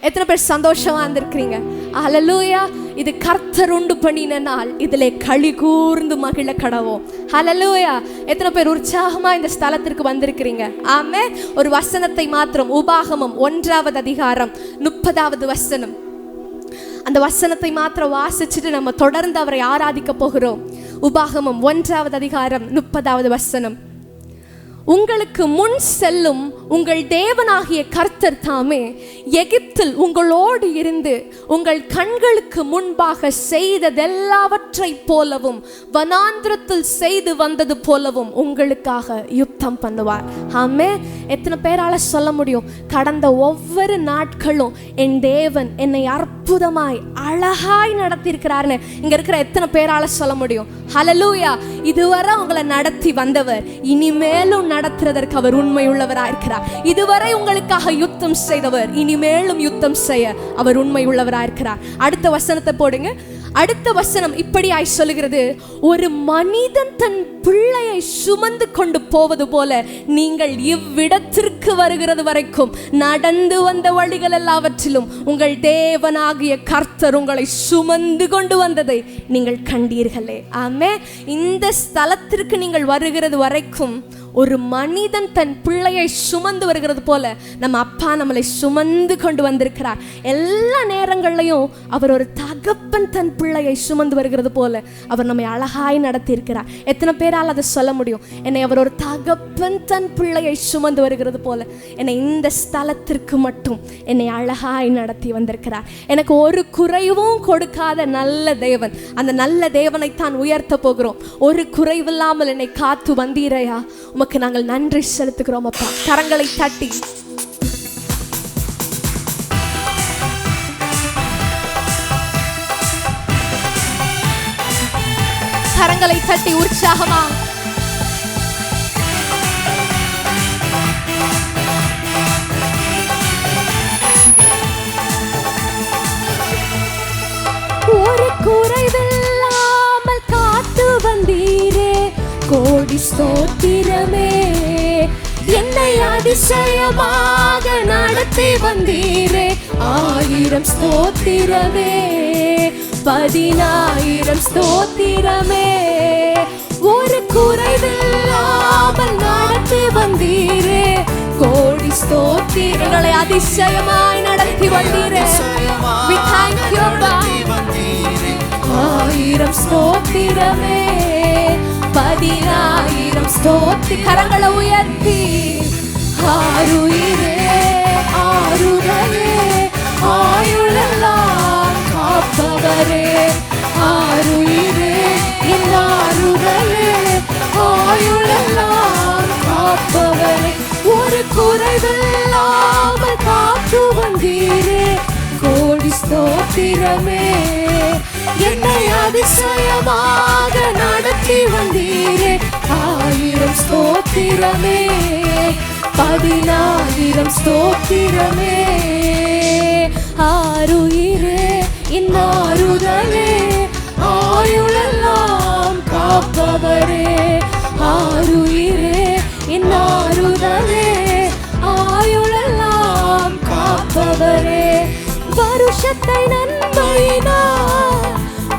எத்தனை பேர் சந்தோஷமா இருந்திருக்கிறீங்க? ஹல்லேலூயா. இது கர்த்தர் உண்டு பண்ணின நாள், இதிலே களி கூர்ந்து மகிழ கடவோம். ஹல்லேலூயா. எத்தனை பேர் உற்சாகமா இந்த ஸ்தலத்திற்கு வந்திருக்கிறீங்க? ஆமென். ஒரு வசனத்தை மாத்திரம், உபாகமம் 1வது அதிகாரம் 30வது வசனம், அந்த வசனத்தை மாத்திரம் வாசிச்சுட்டு நம்ம தொடர்ந்து அவரை ஆராதிக்க போகிறோம். உபாகமம் 1வது அதிகாரம் 30வது வசனம். உங்களுக்கு முன் செல்லும் உங்கள் தேவனாகிய கர்த்தர் தாமே எகிப்தில் உங்களோடு இருந்து உங்கள் கண்களுக்கு முன்பாக செய்ததெல்லாவற்றை போலவும் வனாந்திரத்தில் செய்து வந்தது போலவும் உங்களுக்காக யுத்தம் பண்ணுவார். ஆமே. எத்தனை பேரால சொல்ல முடியும்? கடந்த ஒவ்வொரு நாட்களும் என் தேவன் என்னை அற்புதமாய் அழகாய் நடத்தியிருக்கிறார்னு இங்க இருக்கிற எத்தனை பேரால சொல்ல முடியும்? ஹல்லேலூயா. இதுவரை உங்களை நடத்தி வந்தவர் இனிமேலும் நடத்துறதற்கு அவர் உண்மை உள்ளவராக இருக்கிறார். இதுவரை உங்களுக்காக யுத்தம் செய்தவர் இனிமேலும் யுத்தம் செய்ய அவர் உண்மை உள்ளவராக இருக்கிறார். அடுத்த வசனத்தை போடுங்க. அடுத்த வசனம் இப்படியாய் சொல்லுகிறது, ஒரு மனிதன் தன் பிள்ளையை சுமந்து கொண்டு போவது போல நீங்கள் இவ்விடத்திற்கு வருகிறது வரைக்கும் நடந்து வந்த வழிகள் எல்லாவற்றிலும் உங்கள் தேவனாகிய கர்த்தர் உங்களை சுமந்து கொண்டு வந்ததை நீங்கள் கண்டீர்களே. ஆமே. இந்த ஸ்தலத்திற்கு நீங்கள் வருகிறது வரைக்கும் ஒரு மனிதன் தன் பிள்ளையை சுமந்து வருகிறது போல நம்ம அப்பா நம்மளை சுமந்து கொண்டு வந்திருக்கிறார். எல்லா நேரங்கள்லையும் அவர் ஒரு தகப்பன் தன் பிள்ளையை சுமந்து வருகிறது போல அவர் நம்மை அழகாய் நடத்தி இருக்கிறார். எத்தனை பேரால் அதை சொல்ல முடியும்? என்னை அவர் ஒரு தகப்பன் தன் பிள்ளையை சுமந்து வருகிறது போல என்னை இந்த ஸ்தலத்திற்கு மட்டும் என்னை அழகாய் நடத்தி வந்திருக்கிறார். எனக்கு ஒரு குறைவும் கொடுக்காத நல்ல தேவன், அந்த நல்ல தேவனை தான் உயர்த்த போகிறோம். ஒரு குறைவில்லாமல் என்னை காத்து வந்தீரையா, உமக்கு நாங்கள் நன்றி செலுத்துகிறோம் அப்பா. கரங்களை தட்டி கரங்களை தட்டி உற்சாகமா ஒரு குறைவில்லாமல் காத்து வந்தீரே, கோடி ஸ்தோத்திரமே. என்னை அதிசயமாக நடத்தி வந்தீரே, 1000 ஸ்தோத்திரமே, 10,000 ஸ்தோத்திரமே. ஒரு குறைவில்லாமல் நடத்தி வந்தீரே, கோடி ஸ்தோத்திரங்களை அதிசயமாய் நடத்தி வந்தீரே. We thank you, God. 1000 ஸ்தோத்திரமே, 10,000 ஸ்தோத்திர. கரங்களை உயர்த்தி ஆருயிரே ஆருதலே ஆயுளெல்லாம் காப்பவரே, ஆருயிரே என் ஆருதலே ஆயுளெல்லாம் காப்பவரே. ஒரு குறைவில்லாமல் காத்து வந்தீரே, கோடி ஸ்தோத்திரமே. என்னை அதிசயமாக நடத்தி வந்தீரே, 1000 ஸ்தோத்திரமே, 10,000 ஸ்தோத்திரமே. ஆருயிரே இன்னாருதலே ஆயுளெல்லாம் காப்பவரே, ஆருயிரே இன்னாருதலே ஆயுளெல்லாம் காப்பவரே. வருஷத்தை நன்மையினால்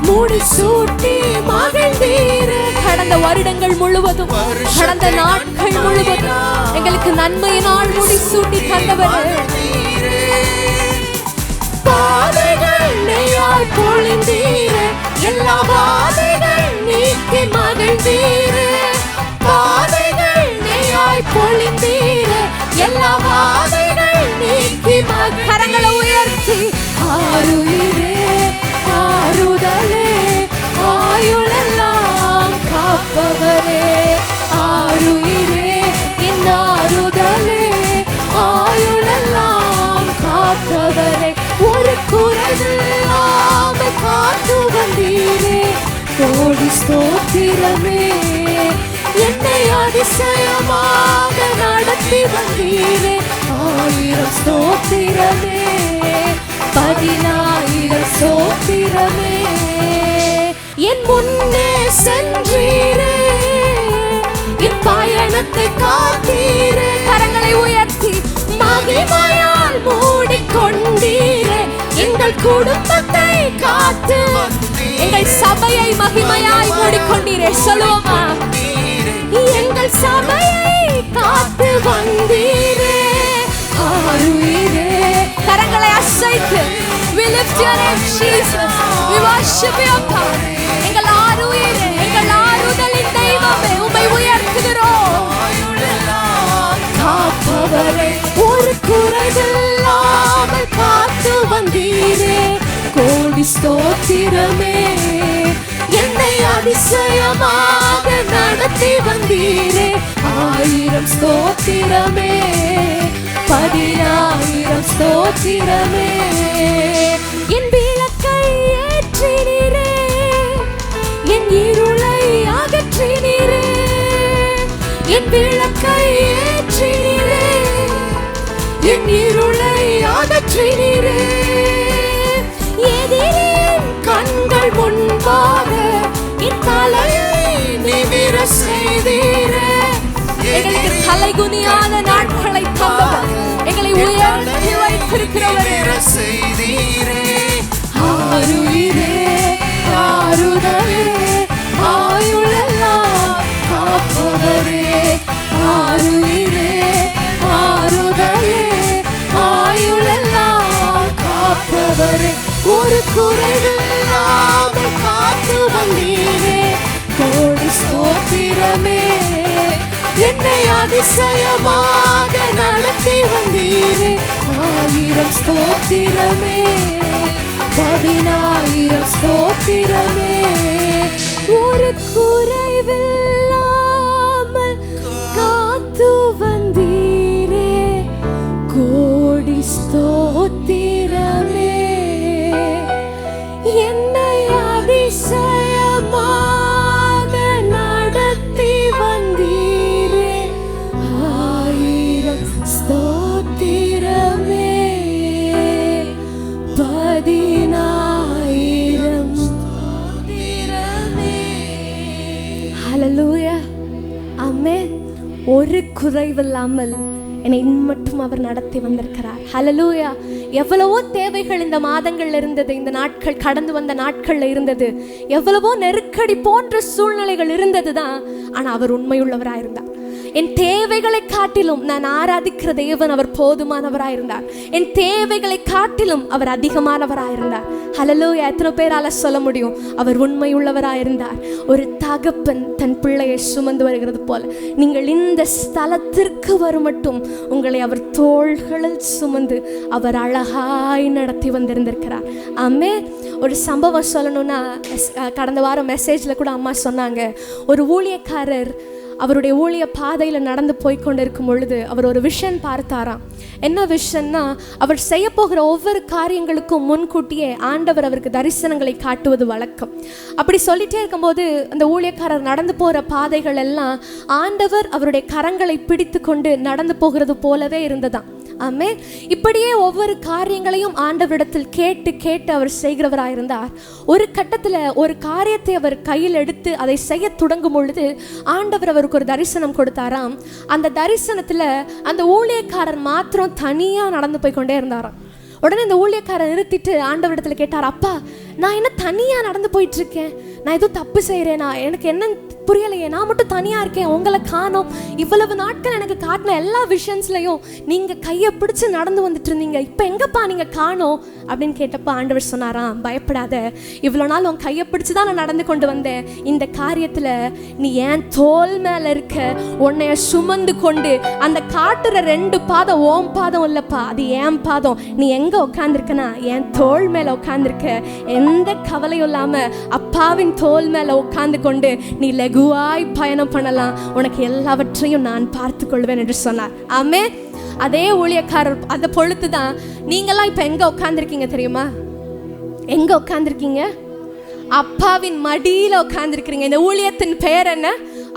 முடிசூட்டி மகிழ்ந்தீரே. கடந்த வருடங்கள் முழுவதும், கடந்த நாட்கள் முழுவதும் எங்களுக்கு நன்மையினால் முடிசூட்டி தந்தவரே. பாதைகள் நெய்யாய் பொழிந்தீரே, எல்லா பாதைகள் நீக்கி மகிழ்ந்தீரே. பாதைகள் நெய்யாய் பொழிந்தீரே, எல்லா பாதைகள் நீக்கி மகிழ்ந்தீரே. கரங்களை உயர்த்தி ஆருயிரே ஆருதலே ஆயுளெல்லாம் காப்பவரே, ஆருயிரே இன்னாருதலே ஆயுளெல்லாம் காப்பவரே. ஒரு குறைவில்லாமல் காத்து வந்தீரே, கோடி ஸ்தோத்திரமே. என்னை அதிசயமாக நடத்தி வந்தீரே, 1000 ஸ்தோத்திரமே, 10,000 ஸ்தோத்திரமே. என் முன்னே சென்றீரே, என் பயணத்தை காத்தீரே. கரங்களை உயர்த்தி மகிமையால் மூடிக்கொண்டீரே, குடும்பத்தை காத்து எங்கள் சபையை மகிமையாய் மூடிக்கொண்டீரே. சொல்லுவோமா? எங்கள் சபையை காத்து வந்தீரே. ஆருயிரே. கரங்களை அசைத்து we lift your name Jesus, we worship you God. எங்கள் ஆருயிரே, எங்கள் ஆறுதலின் தெய்வமே, உம்மை உயர்த்துகிறோம். காப்பவரே, ஒரு குறைவில்லாமல் காத்து வந்தீரே. கோடி ஸ்தோத்திரமே. என்னை அதிசயமாக நடத்தி வந்தீரே. 1000 ஸ்தோத்திரமே, 10,000 ஸ்தோத்திரமே. என் விளக்கை ஏற்றினீரே, என் இருளை அகற்றினீரே. என் விளக்கை ஏற்றினீரே, என் இருளை அகற்றினீரே. எதிரின் கண்கள் முன்பாக என் தலையை நிமிர செய்தீரே. எங்களுக்கு தலைகுனியான நாட்களை தந்தவர், எங்களை உயர்த்தி வைத்திருக்கிறவரே. ஆருயிரே, ஆறுதலே, ஆயுளெல்லாம் காப்பவரே. ஆருயிரே, ஆறுதலே, ஆயுளெல்லாம் காப்பவரே. ஒரு குறைவில்லாமல் காத்து வந்தீரே. கோடி ஸ்தோத்திரமே. என்னை அதிசயமாக நடத்தி வந்தீரே. 1000 ஸ்தோத்திரமே, 10,000 ஸ்தோத்திரமே. ஒரு குறைவில்லாமல் காத்து வந்தீரே. கோடி ஸ்தோத்திரமே. என்னை அதிசயமாக நடத்தி வந்தீரே. 1000 ஸ்தோத்திரமே, 10,000 ஸ்தோத்திரமே. ஹல்லேலூயா, ஆமென். ஒரு குறைவில்லாமல் என்னை மட்டும் அவர் நடத்தி வந்திருக்கிறார். ஹல்லேலூயா. எவ்வளவோ தேவைகள் இந்த மாதங்கள்ல இருந்தது, இந்த நாட்கள் கடந்து வந்த நாட்கள்ல இருந்தது. எவ்வளவோ நெருக்கடி போன்ற சூழ்நிலைகள் இருந்தது தான். ஆனா அவர் உண்மையுள்ளவராயிருந்தார். என் தேவைகளை காட்டிலும் நான் ஆராதிக்கிற தேவன் அவர் போதுமானவராயிருந்தார். என் தேவைகளை காட்டிலும் அவர் அதிகமானவராயிருந்தார். ஹல்லேலூயா. எத்தனை பேரால சொல்ல முடியும் அவர் உண்மையுள்ளவராயிருந்தார்? ஒரு தகப்பன் தன் பிள்ளையை சுமந்து வருகிறது போல நீங்கள் இந்த ஸ்தலத்திற்கு வரும் மட்டும் உங்களை அவர் தோள்களில் சுமந்து அவர் அழகாய் நடத்தி வந்திருந்திருக்கிறார். ஆமே. ஒரு சம்பவம் சொல்லணும்னா, கடந்த வாரம் மெசேஜ்ல கூட அம்மா சொன்னாங்க, ஒரு ஊழியக்காரர் அவருடைய ஊழிய பாதையில் நடந்து போய்கொண்டிருக்கும் பொழுது அவர் ஒரு விஷன் பார்த்தாராம். என்ன விஷன்னா, அவர் செய்ய போகிற ஒவ்வொரு காரியங்களுக்கும் முன்கூட்டியே ஆண்டவர் அவருக்கு தரிசனங்களை காட்டுவது வழக்கம். அப்படி சொல்லிட்டே இருக்கும்போது அந்த ஊழியக்காரர் நடந்து போகிற பாதைகள் எல்லாம் ஆண்டவர் அவருடைய கரங்களை பிடித்து கொண்டு நடந்து போகிறது போலவே இருந்ததாம். ஆமே. இப்படியே ஒவ்வொரு காரியங்களையும் ஆண்டவரிடத்தில் கேட்டு கேட்டு அவர் செய்கிறவராயிருந்தார். ஒரு கட்டத்தில் ஒரு காரியத்தை அவர் கையில் எடுத்து அதை செய்ய தொடங்கும் பொழுது ஆண்டவர் அவருக்கு ஒரு தரிசனம் கொடுத்தாராம். அந்த தரிசனத்தில் அந்த ஊழியக்காரர் மாத்திரம் தனியாக நடந்து போய் கொண்டே இருந்தாராம். உடனே இந்த ஊழியக்காரர் நிறுத்திட்டு ஆண்டவரிடத்தில் கேட்டார், அப்பா நான் என்ன தனியாக நடந்து போயிட்டு இருக்கேன், நான் எதுவும் தப்பு செய்கிறேனா, எனக்கு என்ன புரியலையே, நான் மட்டும் தனியாக இருக்கேன், உங்களை காணோம். இவ்வளவு நாட்கள் எனக்கு காட்டின எல்லா விஷயன்ஸ்லையும் நீங்கள் கையை பிடிச்சி நடந்து வந்துட்டு இருந்தீங்க, இப்போ எங்கப்பா நீங்கள் காணோம் அப்படின்னு கேட்டப்போ ஆண்டவர் சொன்னாராம், பயப்படாத, இவ்வளோ நாள் உன் கையை பிடிச்சி தான் நான் நடந்து கொண்டு வந்தேன். இந்த காரியத்தில் நீ ஏன் தோல் மேலே இருக்க, உன்னைய சுமந்து கொண்டு அந்த காட்டுற 2 பாதம் ஓம் பாதம் இல்லைப்பா, அது ஏன் பாதம். நீ எங்கே உட்காந்துருக்கனா என் தோல் மேலே உட்காந்துருக்க. எந்த கவலையும் இல்லாமல் அப்பாவின் தோல் மேலே உட்காந்து கொண்டு நீ லகுவாய் பயணம் பண்ணலாம், உனக்கு எல்லாவற்றையும் நான் பார்த்து கொள்வேன் என்று சொன்னார். ஆமே. அதே ஊழியக்காரர் அந்த பொழுது தான், நீங்களாம் இப்போ எங்கே உட்காந்துருக்கீங்க தெரியுமா? எங்கே உட்காந்துருக்கீங்க? அப்பாவின் மடியில் உட்காந்துருக்கிறீங்க. இந்த ஊழியத்தின் பெயர் என்ன?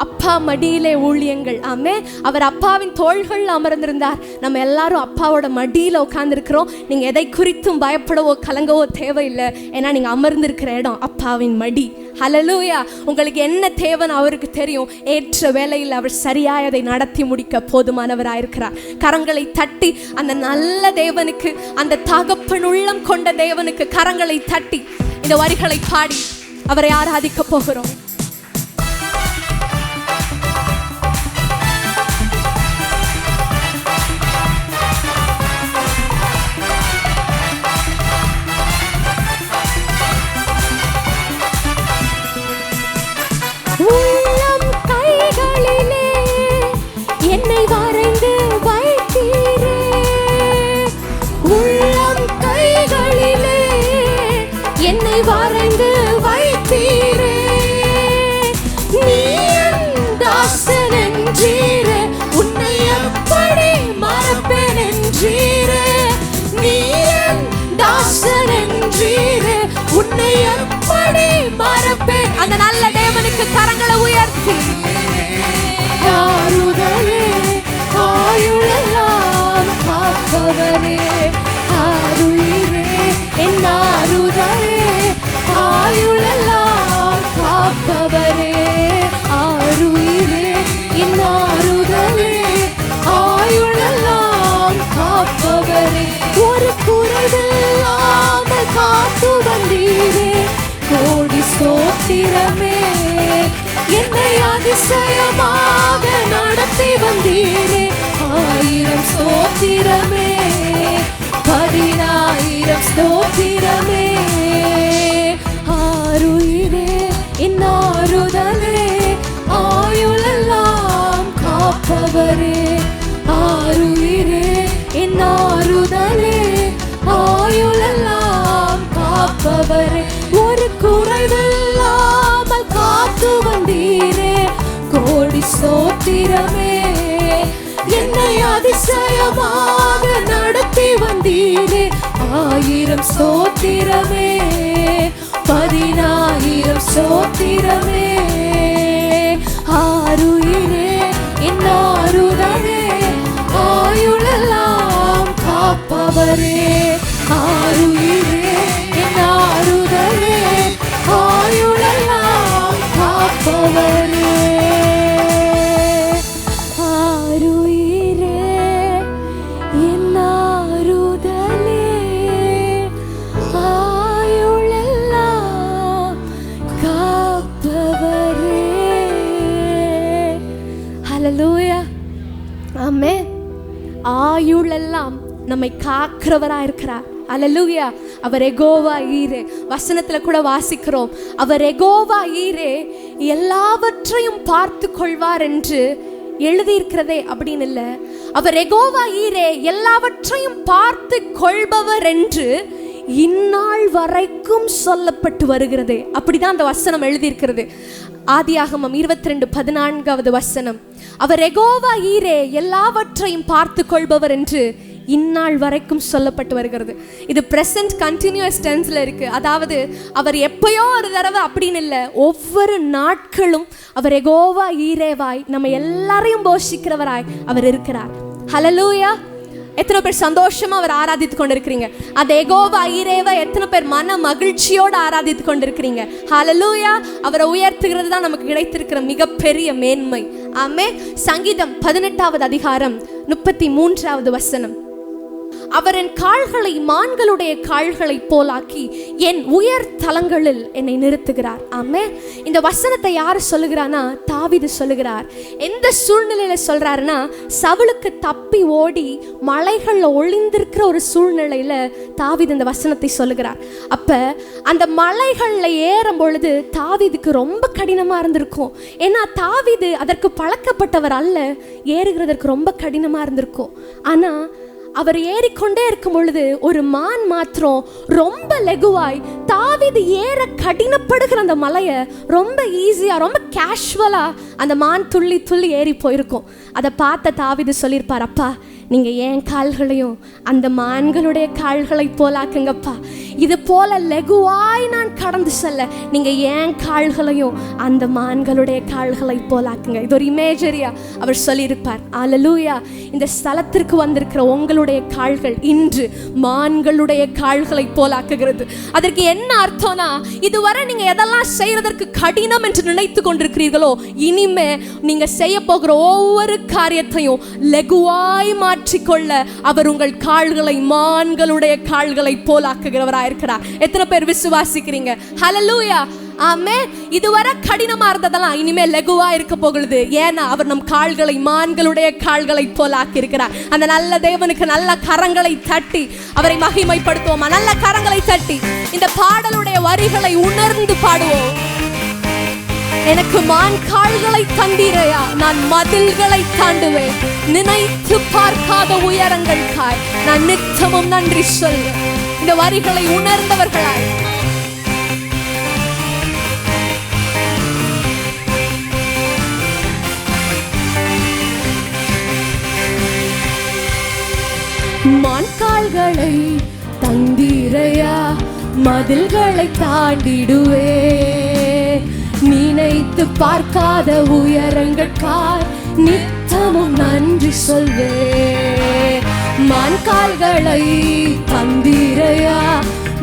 அப்பா மடியிலே ஊழியங்கள். ஆமே. அவர் அப்பாவின் தோள்கள் அமர்ந்திருந்தார். நம்ம எல்லாரும் அப்பாவோட மடியில உட்கார்ந்துருக்கிறோம். நீங்க எதை குறித்தும் பயப்படவோ கலங்கவோ தேவையில்லை. ஏன்னா நீங்க அமர்ந்திருக்கிற இடம் அப்பாவின் மடி. ஹல்லேலூயா. உங்களுக்கு என்ன தேவைன்னு அவருக்கு தெரியும். ஏற்ற வேளையில் அவர் சரியாய் அதை நடத்தி முடிக்க போதுமானவராயிருக்கிறார். கரங்களை தட்டி அந்த நல்ல தேவனுக்கு, அந்த தகப்பன் உள்ளம் கொண்ட தேவனுக்கு கரங்களை தட்டி இந்த வரிகளை பாடி அவரை ஆராதிக்க போகிறோம். உள்ளம் கைகளிலே என்னை வரைந்து வைத்தீரே, உள்ளம் கைகளிலே என்னை வரைந்து வைத்தீரே. நீ தாசன் என்றீரே, உன்னை எப்படி மறப்பேன் என்றீரே. நீ தாசன் என்றீரே, உன்னை எப்படி மறப்பேன். அந்த நல்ல தேவனுக்கு கரங்களை உயர்த்தி ஆறுதலே ஆயுளெல்லாம் காப்பவரே, ஆருயிரே என் ஆறுதலே ஆயுளெல்லாம் காப்பவரே, ஆருயிரே என் ஆறுதலே ஆயுளெல்லாம் காப்பவரே. ஒரு குறைவில்லாமல் காத்து வந்தீரே, கோடி ஸ்தோத்திரமே. என்னை அதிசயமாக நடத்தி வந்தீரே, 1000 ஸ்தோத்திரமே, 10000 ஸ்தோத்திரமே. ஆருயிரே என் ஆறுதலே ஆயுளெல்லாம் காப்பவரே, ஆருயிரே என் ஆறுதலே ஆயுளெல்லாம் காப்பவரே. ஒரு குறைவில்லாமல் காத்து வந்தீரே, கோடி ஸ்தோத்திரமே. என்னை அதிசயமாக நடத்தி வந்தீரே, 1000 ஸ்தோத்திரமே, 10000 ஸ்தோத்திரமே. ஆருயிரே என் ஆறுதலே ஆயுளெல்லாம் காப்பவரே, ஆருயிரே என் ஆறுதலே ஆயுளெல்லாம் காப்பவரே. ஆருயிரே என் ஆறுதலே ஆயுளெல்லாம் காப்பவரே. ஹல்லேலூயா. ஆமென். ஆயுளெல்லாம் நம்மை காக்கிறவராயிருக்கிறார். அல்லேலூயா. அவர் யெகோவா ஈரே. வசனத்துல கூட வாசிக்கிறோம், அவர் யெகோவா ஈரே எல்லாவற்றையும் பார்த்து கொள்வார் என்று எழுதியிருக்கிறதே அப்படின்னு இல்லை. அவர் யெகோவா ஈரே எல்லாவற்றையும் பார்த்து கொள்பவர் என்று இந்நாள் வரைக்கும் சொல்லப்பட்டு வருகிறது. அப்படிதான் அந்த வசனம் எழுதியிருக்கிறது. ஆதியாகமம் 22:14 வசனம். அவர் யெகோவா ஈரே எல்லாவற்றையும் பார்த்து கொள்பவர் என்று இந்நாள் வரைக்கும் சொல்லப்பட்டு வருகிறது. இது பிரசன்ட் கண்டினியூஸ் டென்ஸ்ல இருக்கு. அதாவது அவர் எப்பயோ ஒரு தடவை அப்படின்னு இல்லை, ஒவ்வொரு நாட்களும் அவர் யெகோவா ஈரேவாய் நம்ம எல்லாரையும் போஷிக்கிறவராய் அவர் இருக்கிறார். ஹல்லேலூயா. எத்தனை பேர் சந்தோஷமா அவர் ஆராதித்து கொண்டிருக்கிறீங்க? அந்த யெகோவா ஈரேவை எத்தனை பேர் மன மகிழ்ச்சியோடு ஆராதித்து கொண்டிருக்கிறீங்க? ஹல்லேலூயா. அவரை உயர்த்துகிறது தான் நமக்கு கிடைத்திருக்கிற மிகப்பெரிய மேன்மை. ஆமென். சங்கீதம் 18 அதிகாரம் 33 வசனம். அவர் என் கால்களை மான்களுடைய கால்களை போலாக்கி என் உயர் தலங்களில் என்னை நிறுத்துகிறார். ஆமென். இந்த வசனத்தை யார் சொல்லுகிறானா? தாவீது சொல்லுகிறார். எந்த சூழ்நிலையில சொல்றாருன்னா, சவுலுக்கு தப்பி ஓடி மலைகள்ல ஒளிந்திருக்கிற ஒரு சூழ்நிலையில தாவீது இந்த வசனத்தை சொல்லுகிறார். அப்ப அந்த மலைகள்ல ஏறும் பொழுது தாவீதுக்கு ரொம்ப கடினமா இருந்திருக்கும். ஏன்னா தாவீது அதற்கு பழக்கப்பட்டவர் அல்ல, ஏறுகிறதற்கு ரொம்ப கடினமா இருந்திருக்கும். ஆனா அவர் ஏறிக்கொண்டே இருக்கும் பொழுது ஒரு மான் மாத்திரம் ரொம்ப லெகுவாய் தாவீது ஏற கடினப்படுகிற அந்த மலையை ரொம்ப ஈஸியா, ரொம்ப கேஷுவலா அந்த மான் துள்ளி துள்ளி ஏறி போயிருக்கும். அதை பார்த்த தாவீது சொல்லியிருப்பார், அப்பா நீங்க என் கால்களையும் அந்த மான்களுடைய கால்களை போலாக்குங்கப்பா. இது போல லகுவாய் நான் கடந்து செல்ல நீங்க என் கால்களையும் அந்த மான்களுடைய கால்களை போலாக்குங்க. இது ஒரு இமேஜரியா அவர் சொல்லியிருப்பார். அல்லேலூயா. இந்த ஸ்தலத்திற்கு வந்திருக்கிற உங்களுடைய கால்கள் இன்று மான்களுடைய கால்களை போலாக்குகிறது. அதற்கு என்ன அர்த்தம்னா, இதுவரை நீங்க எதெல்லாம் செய்யறதற்கு கடினம் என்று நினைத்து கொண்டிருக்கிறீர்களோ, இனிமே நீங்க செய்ய போகிற ஒவ்வொரு காரியத்தையும் லகுவாய் மாற்றிக்கொள்ள அவர் உங்கள் கால்களை மான்களுடைய கால்களை போலாக்குகிறவராயிருக்கிறார். எத்தனை பேர் விசுவாசிக்கிறீங்க? ஹல்லேலூயா. ஆமென். இதுவரை கடினமா இருந்ததெல்லாம் இனிமே லகுவா இருக்க போகிறது. ஏன்னா அவர் நம் கால்களை மான்களுடைய கால்களை போலாக்கி இருக்கிறார். அந்த நல்ல தேவனுக்கு நல்ல கரங்களை தட்டி அவரை மகிமைப்படுத்துவோமா? நல்ல கரங்களை தட்டி இந்த பாடலுடைய வரிகளை உணர்ந்து பாடுவோம். எனக்கு மான் கால்களை தந்தீரையா, நான் மதில்களை தாண்டுவேன். நினைத்து பார்க்காத உயரங்களுக்காய் நான் நித்தமும் நன்றி சொல்வேன். இந்த வரிகளை உணர்ந்தவர்களாய் மான் கால்களை தந்தீரையா, மதில்களை தாண்டிடுவே. நினைத்து பார்க்காத உயரங்களுக்காய் நித்தமும் நன்றி சொல்வே. மான் கால்களை தந்தீரையா,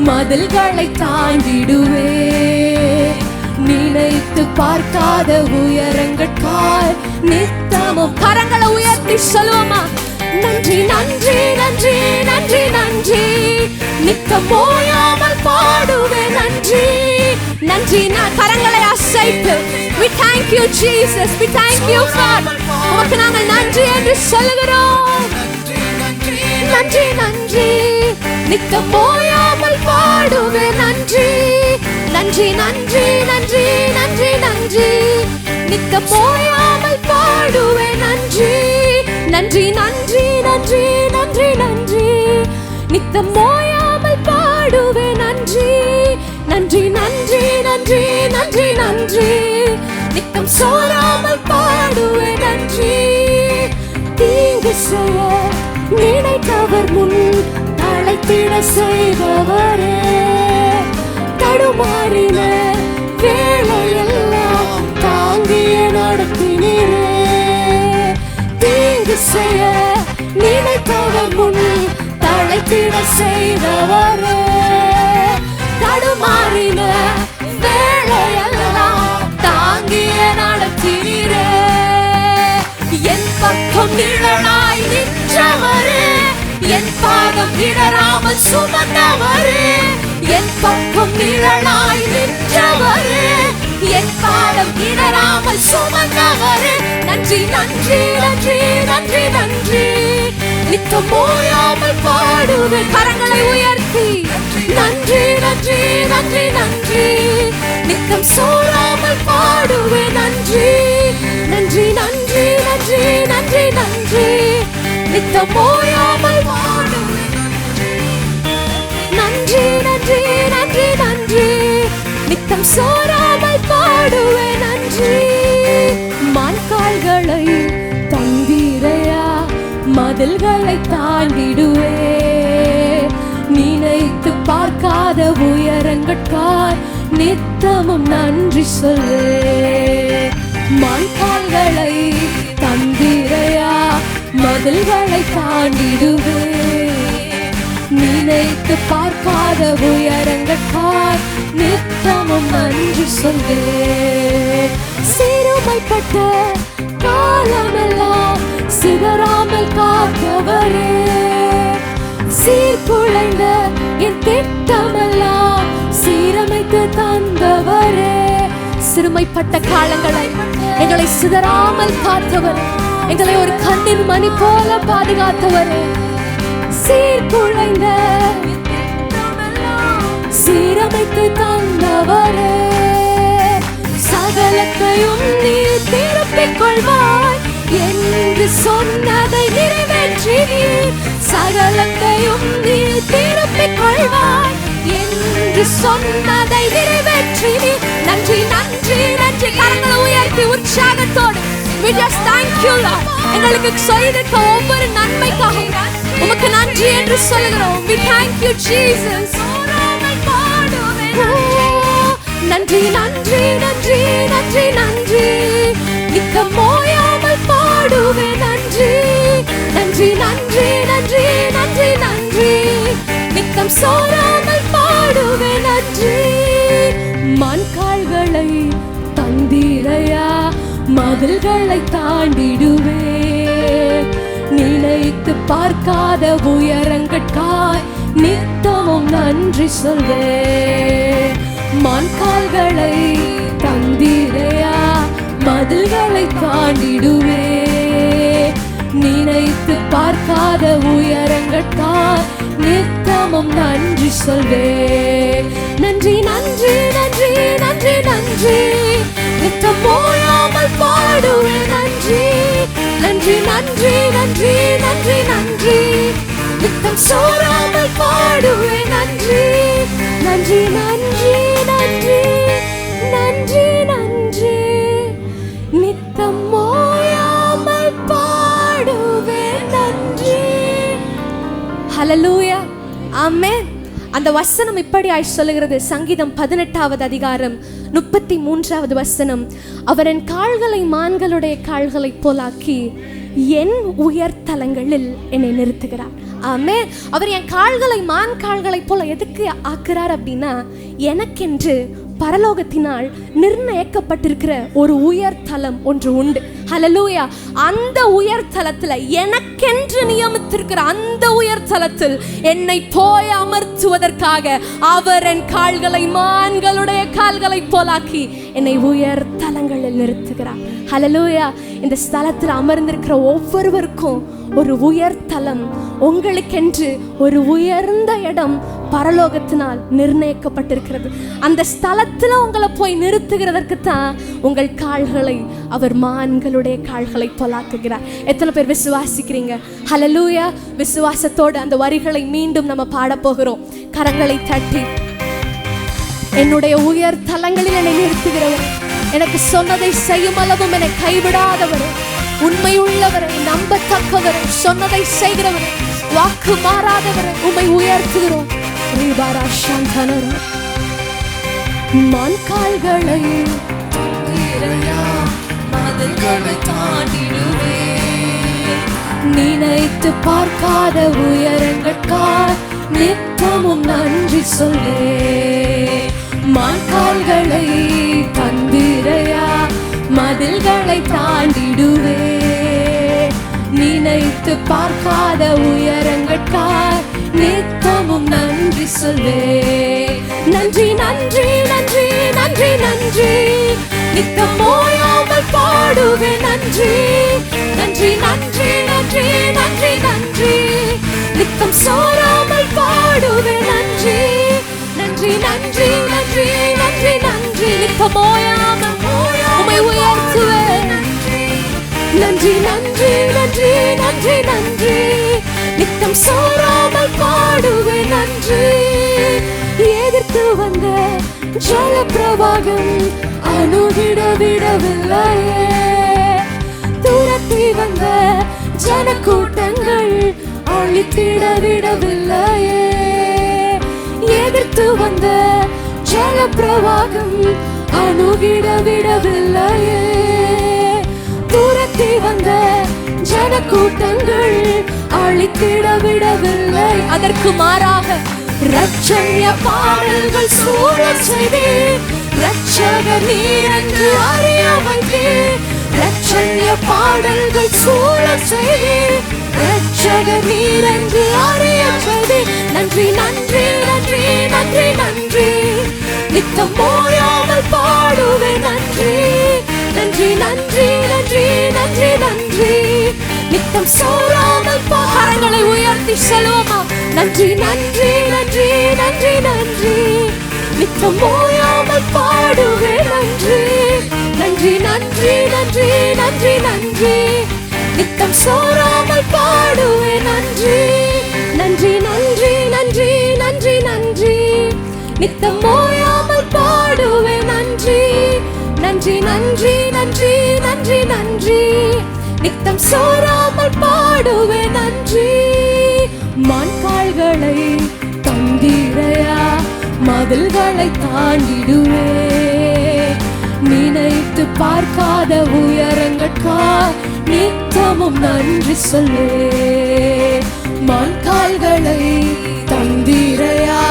மதில்களை தாண்டிடுவே. நினைத்து பார்க்காத உயரங்களுக்காய் நித்தமும். கரங்களை உயர்த்தி சொல்லுவோமா? நன்றி நன்றி நன்றி நன்றி நன்றி, நித்தம் ஓயாமல் பாடுவேன் நன்றி நன்றி. கரங்களை அசைத்து we thank you Jesus, we thank you God. உமக்கு நாங்கள் நன்றி என்று சொல்லுகிறோம். நன்றி நன்றி, நித்தம் ஓயாமல் பாடுவேன் நன்றி நன்றி நன்றி நன்றி நன்றி நன்றி, நித்தம் ஓயாமல் பாடுவேன் நன்றி நன்றி நன்றி நன்றி நன்றி நன்றி, நித்தம் ஓயாமல் பாடுவேன் நன்றி நன்றி நன்றி நன்றி நன்றி நன்றி, நித்தம் சோராமல் பாடுவேன் நன்றி. தீங்கு செய்ய நினைத்தவர் முன் தழைத்திட செய்தவரே, தடுமாறின வேளையெல்லாம் தாங்கிய நடத்தினீரே. தீங்கு செய்ய நினைத்தவர் முன் தழைத்திட செய்தவரே, தடுமாறின வேளையெல்லாம் தாங்கிய நடத்தினீரே. என் பக்கம் நிழலாய் நின்றவரே, என் பாதம் இடராமல் சுமந்தவரே. என் பக்கம் நிழலாய் நின்றவரே, என் பாதம் இடராமல் சுமந்தவரே. நன்றி நன்றி நன்றி நன்றி நன்றி, நித்தம் ஓயாமல் பாடுவேன். கரங்களை உயர்த்தி நன்றி நன்றி நன்றி நன்றி, நித்தம் சோராமல் பாடுவேன் நன்றி நன்றி நன்றி நன்றி நன்றி நன்றி, நித்தம் ஓயாமல் பாடுவேன் நன்றி நன்றி நன்றி நன்றி, நித்தம் சோராமல் பாடுவேன் நன்றி. மான் கால்களை தந்தீரையா, மதில்களை தாண்டிடுவே. நினைத்து பார்க்காத உயரங்களுக்காய் நித்தமும் நன்றி சொல்வே. மான் கால்களை தந்தீரையா, மதில்களை தாண்டிடுவே. நினைத்து பார்க்காத உயரங்களுக்காய் நித்தமும் நன்றி சொல்வே. சிறுமைப்பட்ட காலமெல்லாம் சிதறாமல் காத்தவரே, சீர்குலைந்த என் திட்டமெல்லாம் சீரமைத்து தந்தவரே. சிறுமைப்பட்ட காலங்களை எங்களை சிதறாமல் காத்தவர், எங்களை ஒரு கண்ணின் மணி போல பாதுகாத்தவரே. சீர்குலைந்த சீரமைத்து தந்தவரே, சகலத்தையும் நீ திருப்பிக் கொள்வாய் என்று சொன்னதை நிறைவேற்றினீர். சகலத்தையும் நீ திருப்பிக் கொள்வாய் என்று சொன்னதை நிறைவேற்றினீர். நன்றி நன்றி நன்றி. கரங்களை உயர்த்தி உற்சாகத்தோடு we just thank you Lord. எங்களுக்கு செய்திருக்க ஒவ்வொரு நன்மைக்காக உமக்கு நன்றி என்று சொல்லுகிறோம். we thank you Jesus. நன்றி நன்றி நன்றி நன்றி நன்றி நித்தம் ஓயாமல் பாடுவேன் நன்றி நன்றி நன்றி நன்றி நன்றி நன்றி நித்தம் சோராமல் பாடுவேன் நன்றி. மண்கால்களை தந்தீரையா மதில்களை தாண்டிடுவேன் நினைத்து பார்க்காத உயரங்கட்காய் நித்தமும் நன்றி சொல்வேன். மண்கால்களை தந்தீரையா மதில்களை தாண்டிடுவேன் நினைத்து பார்க்காத உயரங்கட்காய் நித்தமும் நன்றி சொல்வேன். நன்றி நன்றி நன்றி நன்றி நன்றி நித்தம் ஓயாமல் பாடுவேன் நன்றி நன்றி நன்றி நன்றி நன்றி நன்றி நித்தம் சோராமல் பாடுவேன் நன்றி நன்றி நன்றி நன்றி நன்றி நன்றி நித்தம் ஓயாமல் பாடுவேன் நன்றி. ஹல்லேலூயா, ஆமென். அந்த வசனம் இப்படியாய் சொல்லுகிறது. சங்கீதம் 18வது அதிகாரம் 33வது வசனம். அவர் என் கால்களை மான்களுடைய கால்களை போலாக்கி என் உயர்தலங்களில் என்னை நிறுத்துகிறார். ஆமென். அவர் என் கால்களை மான் கால்களை போல எதுக்கு ஆக்குறார் அப்படின்னா, எனக்கென்று பரலோகத்தினால் நிர்ணயிக்கப்பட்டிருக்கிற ஒரு உயர்தலம் ஒன்று உண்டு. ஹல்லேலூயா. அந்த உயர்தலத்துல எனக்கென்று நியமித்திருக்கிற அந்த உயர்தலத்தில் என்னை போய் அமர்த்துவதற்காக அவர் என் கால்களை மான்களுடைய கால்களை போலாக்கி என்னை உயர்தலங்களில் நிறுத்துகிறார். ஹல்லேலூயா. இந்த ஸ்தலத்தில் அமர்ந்திருக்கிற ஒவ்வொருவருக்கும் ஒரு உயர்தலம், உங்களுக்கென்று ஒரு உயர்ந்த இடம் பரலோகத்தினால் நிர்ணயிக்கப்பட்டிருக்கிறது. அந்த ஸ்தலத்துல உங்களை போய் நிறுத்துகிறதற்கு தான் உங்கள் கால்களை அவர் மான்களுடைய கால்களை போலாக்குகிறார். எத்தனை பேர் விசுவாசிக்கிறீங்க? ஹல்லேலூயா. விசுவாசத்தோடு அந்த வரிகளை மீண்டும் நம்ம பாட போகிறோம். கரங்களை தட்டி, என்னுடைய உயர் தலங்களில் என்னை நிறுத்துகிறவர், எனக்கு சொன்னதை செய்யும் அளவும் என்னை கைவிடாதவர், உண்மை உள்ளவர், நம்பத்தக்கவர், சொன்னதை செய்கிறவர், வாக்கு மாறாதவர், உம்மை உயர்த்துகிறோம். மண்கால்களை மதில்களை தாண்டிடுவேன் நினைத்து பார்க்காத உயரங்கட்காய் நித்தமும் நன்றி சொல்வேன். மண்கால்களை தந்திரையா மதில்களை தாண்டிடுவேன் நினைத்து பார்க்காத உயரங்கட்காய் நித்தமும் நன்றி சொல்வேன். நன்றி நன்றி நன்றி நன்றி நன்றி நித்தம் ஓயாமல் பாடுவேன் நன்றி நன்றி நன்றி நன்றி நன்றி நன்றி நித்தம் சோராமல் பாடுவேன் நன்றி நன்றி நன்றி நன்றி நன்றி நன்றி நித்தம் ஓயாமல் உம்மை உயர்த்துவேன் நன்றி நன்றி நன்றி நன்றி நன்றி நித்தம் சோராமல் பாடுவேன் நன்றி. எதிர்த்து வந்த ஜல பிரவாகம் அணுகிட விடவில்லையே, துரத்தி வந்த ஜன கூட்டங்கள் அழித்திட விடவில்லையே. எதிர்த்து வந்த ஜல பிரவாகம் அணுகிட விடவில்லையே, துரத்தி வந்த ஜன கூட்டங்கள் அழித்திட விடவில்லை. அதற்கு மாறாக ரட்சண்ய பாடல்கள் சூழச் செய்தீர், ரட்சகர் நீர் என்று அறிய வைத்தீர். ரட்சண்ய பாடல்கள் சூழச் செய்தீர், ரட்சகர் நீர் என்று அறிய வைத்தீர். நன்றி நன்றி நன்றி நன்றி நன்றி நித்தம் ஓயாமல் பாடுவேன் நன்றி நன்றி நன்றி நன்றி நன்றி நன்றி நித்தம் சோராமல் பாடல்களை உயர்த்தி சொல்லுவோமா? நன்றி நன்றி நன்றி நன்றி நன்றி நித்தம் ஓயாமல் பாடுவேன் நன்றி நன்றி நன்றி நன்றி நன்றி நன்றி நித்தம் சோராமல் பாடுவேன் நன்றி நன்றி நன்றி நன்றி நன்றி நன்றி நித்தம் ஓயாமல் பாடுவேன் நன்றி நன்றி நன்றி நன்றி நன்றி நன்றி நித்தம் சோராமல் பாடுவேன் நன்றி. மண்கால்களை தந்தீரையா மதில்களை தாண்டிடுவே. நினைத்து பார்க்காத உயரங்கட்கா நித்தமும் நன்றி சொல்லே. மான்கால்களை தந்திரையா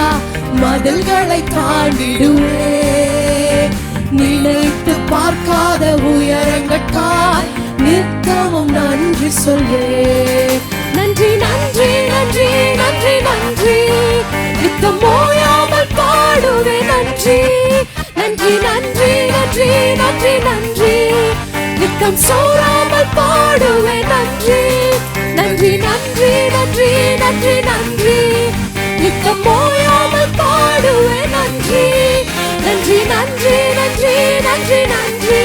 மதில்களை தாண்டிடுவே. நினைத்து பார்க்காத உயரங்கட்கா நித்தமும் நன்றி சொல்லே. நன்றி நன்றி நன்றி நன்றி நன்றி நித்தம் ஓயாமல் பாடுவே. நன்றி நன்றி நன்றி நன்றி நன்றி நன்றி நித்தம் சோராமல் பாடுவே. நன்றி நன்றி நன்றி நன்றி நன்றி நன்றி நித்தம் ஓயாமல் பாடுவே. நன்றி நன்றி நன்றி நன்றி நன்றி நன்றி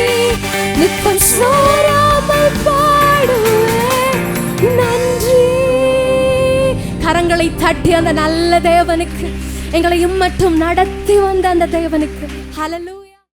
நித்தம் சோராமல் பாடுவே. நன்றி. கரங்களை தட்டி அந்த நல்ல தேவனுக்கு, எங்களை மட்டும் நடத்தி வந்த அந்த தேவனுக்கு ஹல்லேலூயா.